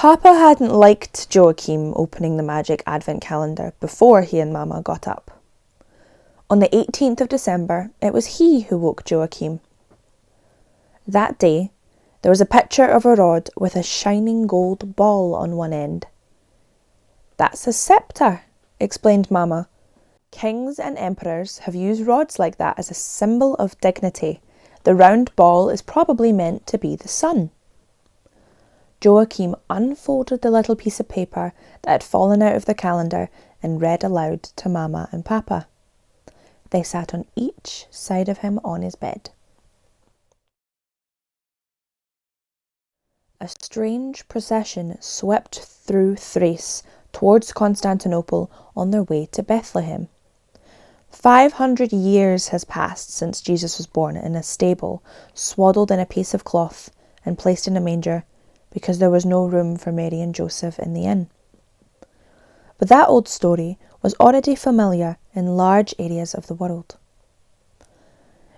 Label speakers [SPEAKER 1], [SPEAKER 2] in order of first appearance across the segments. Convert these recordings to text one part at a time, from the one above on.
[SPEAKER 1] Papa hadn't liked Joachim opening the magic advent calendar before he and Mama got up. On the 18th of December, it was he who woke Joachim. That day, there was a picture of a rod with a shining gold ball on one end. "That's a sceptre," explained Mama. "Kings and emperors have used rods like that as a symbol of dignity. The round ball is probably meant to be the sun." Joachim unfolded the little piece of paper that had fallen out of the calendar and read aloud to Mama and Papa. They sat on each side of him on his bed. A strange procession swept through Thrace towards Constantinople on their way to Bethlehem. 500 years has passed since Jesus was born in a stable, swaddled in a piece of cloth and placed in a manger, because there was no room for Mary and Joseph in the inn. But that old story was already familiar in large areas of the world.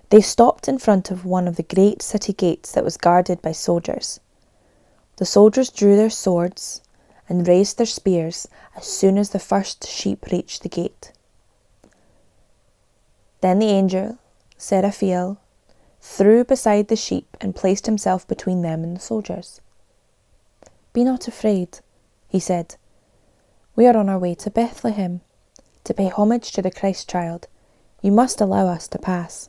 [SPEAKER 1] They stopped in front of one of the great city gates that was guarded by soldiers. The soldiers drew their swords and raised their spears as soon as the first sheep reached the gate. Then the angel, Seraphiel, threw beside the sheep and placed himself between them and the soldiers. "Be not afraid," he said. "We are on our way to Bethlehem, to pay homage to the Christ child. You must allow us to pass."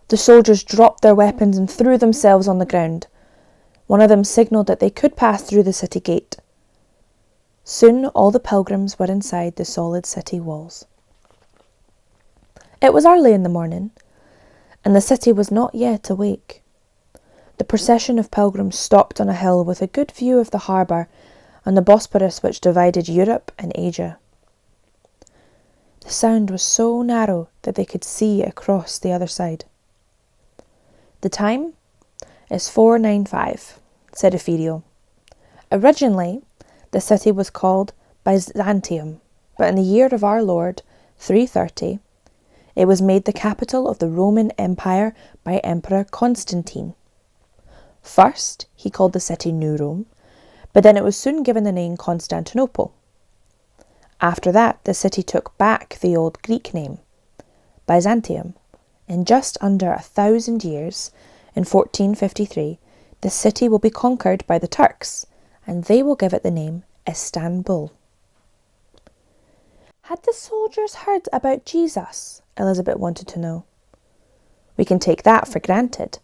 [SPEAKER 1] The soldiers dropped their weapons and threw themselves on the ground. One of them signalled that they could pass through the city gate. Soon all the pilgrims were inside the solid city walls. It was early in the morning, and the city was not yet awake. The procession of pilgrims stopped on a hill with a good view of the harbour and the Bosporus which divided Europe and Asia. The sound was so narrow that they could see across the other side. "The time is 495, said Ethereal. "Originally, the city was called Byzantium, but in the year of our Lord, 330, it was made the capital of the Roman Empire by Emperor Constantine. First, he called the city New Rome, but then it was soon given the name Constantinople. After that, the city took back the old Greek name, Byzantium. In just under 1,000 years, in 1453, the city will be conquered by the Turks, and they will give it the name Istanbul." Had the soldiers heard about Jesus? Elizabeth wanted to know. "We can take that for granted.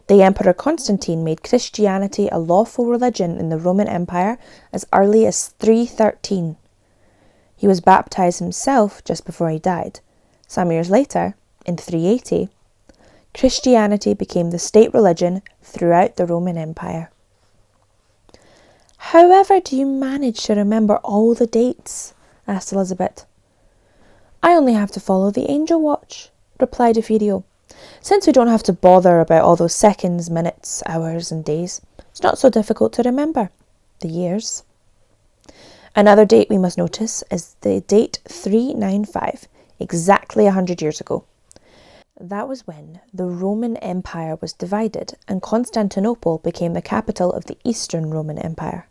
[SPEAKER 1] The Emperor Constantine made Christianity a lawful religion in the Roman Empire as early as 313. He was baptized himself just before he died. Some years later, in 380, Christianity became the state religion throughout the Roman Empire." "However do you manage to remember all the dates?" asked Elizabeth. "I only have to follow the angel watch," replied Ethereal. "Since we don't have to bother about all those seconds, minutes, hours and days, it's not so difficult to remember the years. Another date we must notice is the date 395, exactly 100 years ago. That was when the Roman Empire was divided and Constantinople became the capital of the Eastern Roman Empire."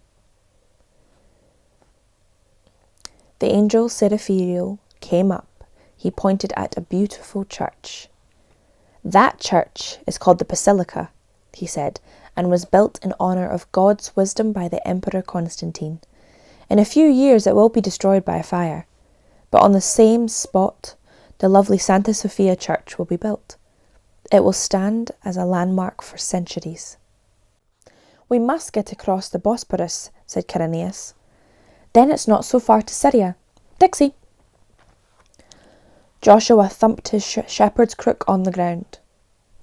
[SPEAKER 1] The angel Seraphiel came up. He pointed at a beautiful church. "That church is called the Basilica," he said, "and was built in honour of God's wisdom by the Emperor Constantine. In a few years it will be destroyed by a fire, but on the same spot the lovely Santa Sophia Church will be built. It will stand as a landmark for centuries." "We must get across the Bosporus," said Cyrenius. "Then it's not so far to Syria. Dixie!" Joshua thumped his shepherd's crook on the ground.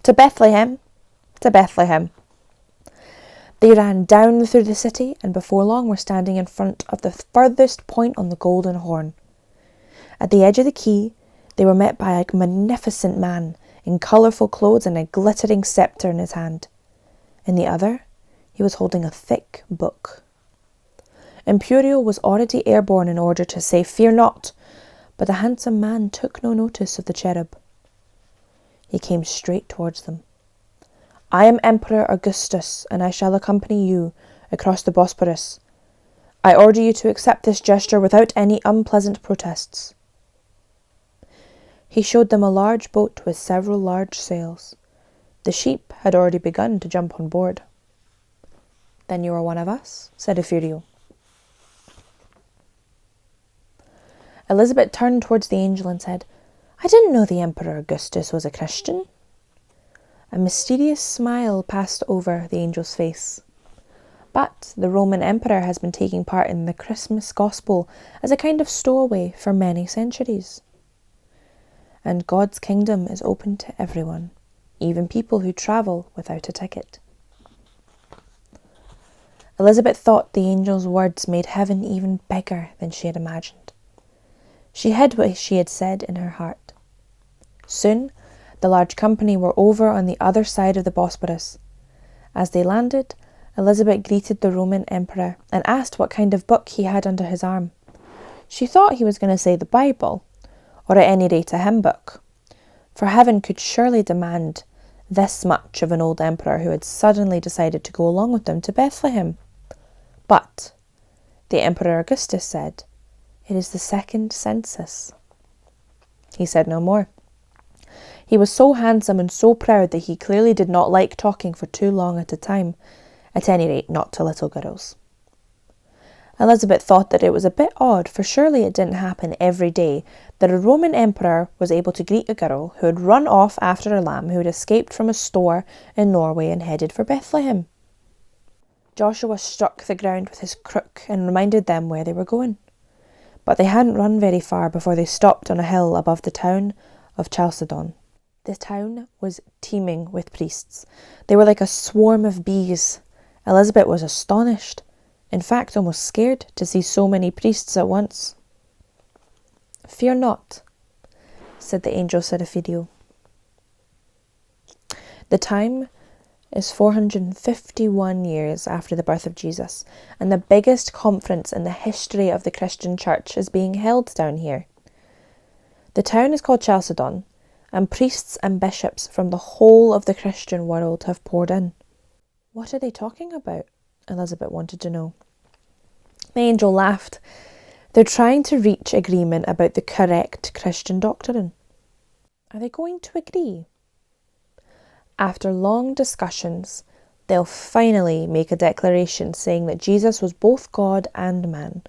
[SPEAKER 1] "To Bethlehem! To Bethlehem!" They ran down through the city and before long were standing in front of the furthest point on the Golden Horn. At the edge of the quay, they were met by a magnificent man in colourful clothes and a glittering sceptre in his hand. In the other, he was holding a thick book. Imperial was already airborne in order to say, "Fear not," but the handsome man took no notice of the cherub. He came straight towards them. "I am Emperor Augustus, and I shall accompany you, across the Bosporus. I order you to accept this gesture without any unpleasant protests. He showed them a large boat with several large sails. The sheep had already begun to jump on board. Then you are one of us, said Ethereal. Elizabeth turned towards the angel and said, I didn't know the Emperor Augustus was a Christian. A mysterious smile passed over the angel's face. But the Roman Emperor has been taking part in the Christmas Gospel as a kind of stowaway for many centuries. And God's kingdom is open to everyone, even people who travel without a ticket. Elizabeth thought the angel's words made heaven even bigger than she had imagined. She hid what she had said in her heart. Soon, the large company were over on the other side of the Bosporus. As they landed, Elizabeth greeted the Roman Emperor and asked what kind of book he had under his arm. She thought he was going to say the Bible, or at any rate a hymn book, for heaven could surely demand this much of an old emperor who had suddenly decided to go along with them to Bethlehem. But the Emperor Augustus said, It is the second census. He said no more. He was so handsome and so proud that he clearly did not like talking for too long at a time, at any rate not to little girls. Elizabeth thought that it was a bit odd, for surely it didn't happen every day that a Roman emperor was able to greet a girl who had run off after a lamb who had escaped from a store in Norway and headed for Bethlehem. Joshua struck the ground with his crook and reminded them where they were going. But they hadn't run very far before they stopped on a hill above the town of Chalcedon. The town was teeming with priests. They were like a swarm of bees. Elizabeth was astonished, in fact almost scared, to see so many priests at once. Fear not, said the angel Seraphidio. The time is 451 years after the birth of Jesus, and the biggest conference in the history of the Christian church is being held down here. The town is called Chalcedon, and priests and bishops from the whole of the Christian world have poured in. What are they talking about? Elizabeth wanted to know. The angel laughed. They're trying to reach agreement about the correct Christian doctrine. Are they going to agree? After long discussions, they'll finally make a declaration saying that Jesus was both God and man.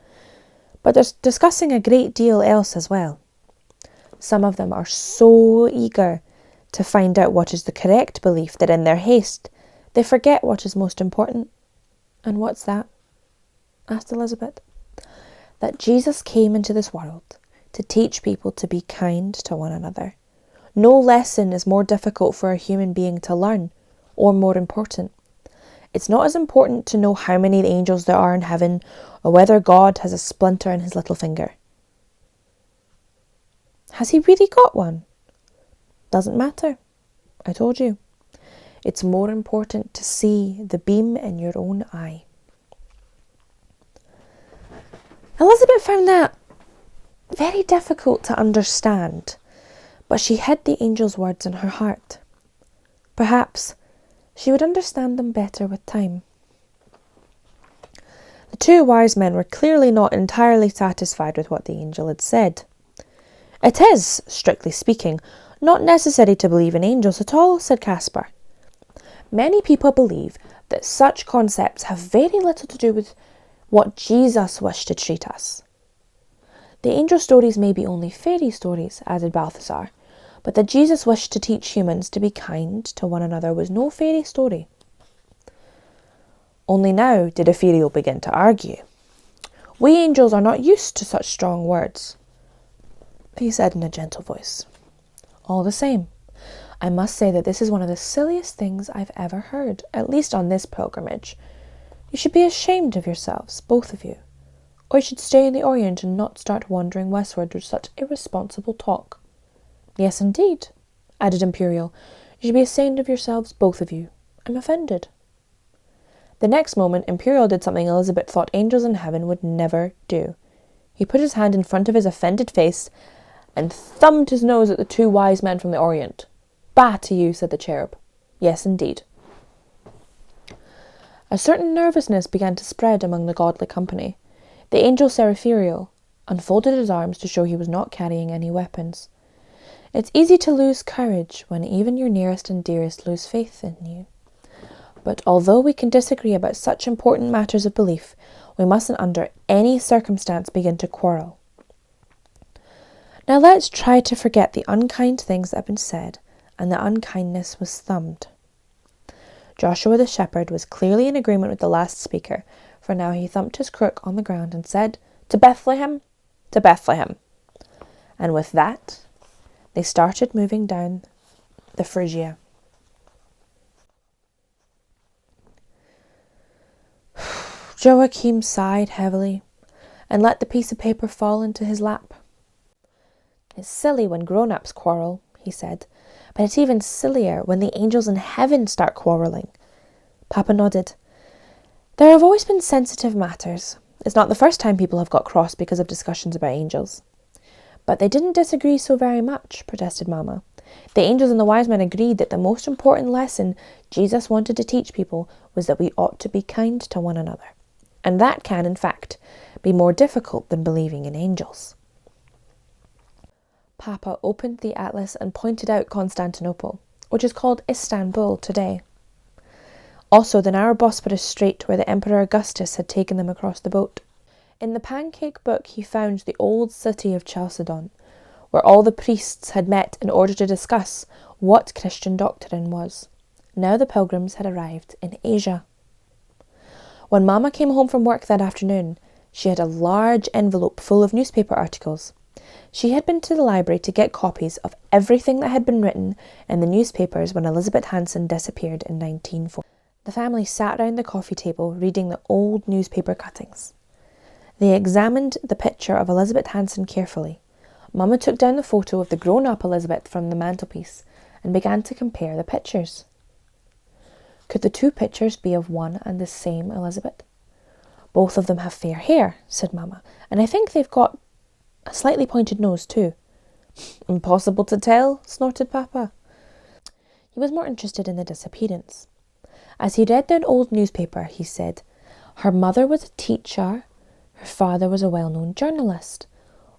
[SPEAKER 1] But they're discussing a great deal else as well. Some of them are so eager to find out what is the correct belief that in their haste they forget what is most important. And what's that? Asked Elizabeth. That Jesus came into this world to teach people to be kind to one another. No lesson is more difficult for a human being to learn, or more important. It's not as important to know how many angels there are in heaven, or whether God has a splinter in his little finger. Has he really got one? Doesn't matter. I told you. It's more important to see the beam in your own eye. Elizabeth found that very difficult to understand, but she hid the angel's words in her heart. Perhaps she would understand them better with time. The two wise men were clearly not entirely satisfied with what the angel had said. It is, strictly speaking, not necessary to believe in angels at all, said Caspar. Many people believe that such concepts have very little to do with what Jesus wished to treat us. The angel stories may be only fairy stories, added Balthasar, but that Jesus wished to teach humans to be kind to one another was no fairy story. Only now did Ethereal begin to argue. We angels are not used to such strong words, he said in a gentle voice. All the same, I must say that this is one of the silliest things I've ever heard, at least on this pilgrimage. You should be ashamed of yourselves, both of you, or you should stay in the Orient and not start wandering westward with such irresponsible talk. Yes, indeed, added Imperial. You should be ashamed of yourselves, both of you. I'm offended. The next moment, Imperial did something Elizabeth thought angels in heaven would never do. He put his hand in front of his offended face and thumbed his nose at the two wise men from the Orient. Bah to you, said the cherub. Yes, indeed. A certain nervousness began to spread among the godly company. The angel Serapheriel unfolded his arms to show he was not carrying any weapons. It's easy to lose courage when even your nearest and dearest lose faith in you. But although we can disagree about such important matters of belief, we mustn't under any circumstance begin to quarrel. Now let's try to forget the unkind things that have been said, and the unkindness was thumbed. Joshua the shepherd was clearly in agreement with the last speaker, for now he thumped his crook on the ground and said, "To Bethlehem, to Bethlehem." And with that, they started moving down the Phrygia. Joachim sighed heavily and let the piece of paper fall into his lap. "It's silly when grown-ups quarrel," he said, "but it's even sillier when the angels in heaven start quarrelling." Papa nodded. "There have always been sensitive matters. It's not the first time people have got cross because of discussions about angels." "But they didn't disagree so very much," protested Mama. "The angels and the wise men agreed that the most important lesson Jesus wanted to teach people was that we ought to be kind to one another. And that can, in fact, be more difficult than believing in angels." Papa opened the atlas and pointed out Constantinople, which is called Istanbul today. Also the narrow Bosporus Strait where the Emperor Augustus had taken them across the boat. In the pancake book he found the old city of Chalcedon, where all the priests had met in order to discuss what Christian doctrine was. Now the pilgrims had arrived in Asia. When Mama came home from work that afternoon, she had a large envelope full of newspaper articles. She had been to the library to get copies of everything that had been written in the newspapers when Elizabeth Hanson disappeared in 1940. The family sat round the coffee table reading the old newspaper cuttings. They examined the picture of Elizabeth Hanson carefully. Mama took down the photo of the grown-up Elizabeth from the mantelpiece and began to compare the pictures. Could the two pictures be of one and the same Elizabeth? "Both of them have fair hair," said Mama, "and I think they've got a slightly pointed nose too." "Impossible to tell," snorted Papa. He was more interested in the disappearance. As he read the old newspaper, he said, "Her mother was a teacher, her father was a well-known journalist.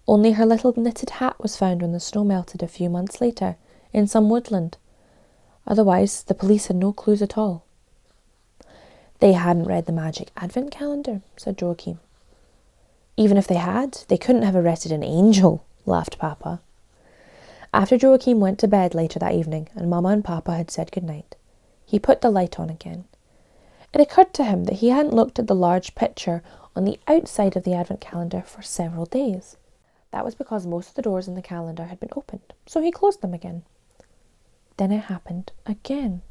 [SPEAKER 1] Only her little knitted hat was found when the snow melted a few months later, in some woodland. Otherwise, the police had no clues at all." "They hadn't read the magic advent calendar," said Joachim. "Even if they had, they couldn't have arrested an angel," laughed Papa. After Joachim went to bed later that evening and Mama and Papa had said goodnight, he put the light on again. It occurred to him that he hadn't looked at the large picture on the outside of the advent calendar for several days. That was because most of the doors in the calendar had been opened, so he closed them again. Then it happened again.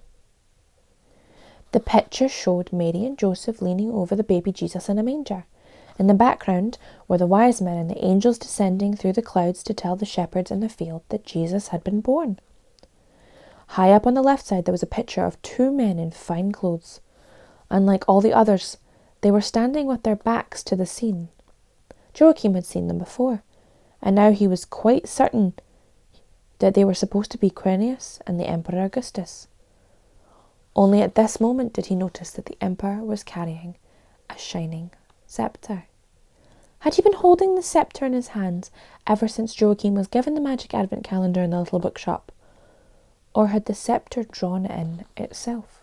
[SPEAKER 1] The picture showed Mary and Joseph leaning over the baby Jesus in a manger. In the background were the wise men and the angels descending through the clouds to tell the shepherds in the field that Jesus had been born. High up on the left side there was a picture of two men in fine clothes. Unlike all the others, they were standing with their backs to the scene. Joachim had seen them before, and now he was quite certain that they were supposed to be Quirinius and the Emperor Augustus. Only at this moment did he notice that the Emperor was carrying a shining sceptre. Had he been holding the sceptre in his hands ever since Joachim was given the magic advent calendar in the little bookshop? Or had the sceptre drawn in itself?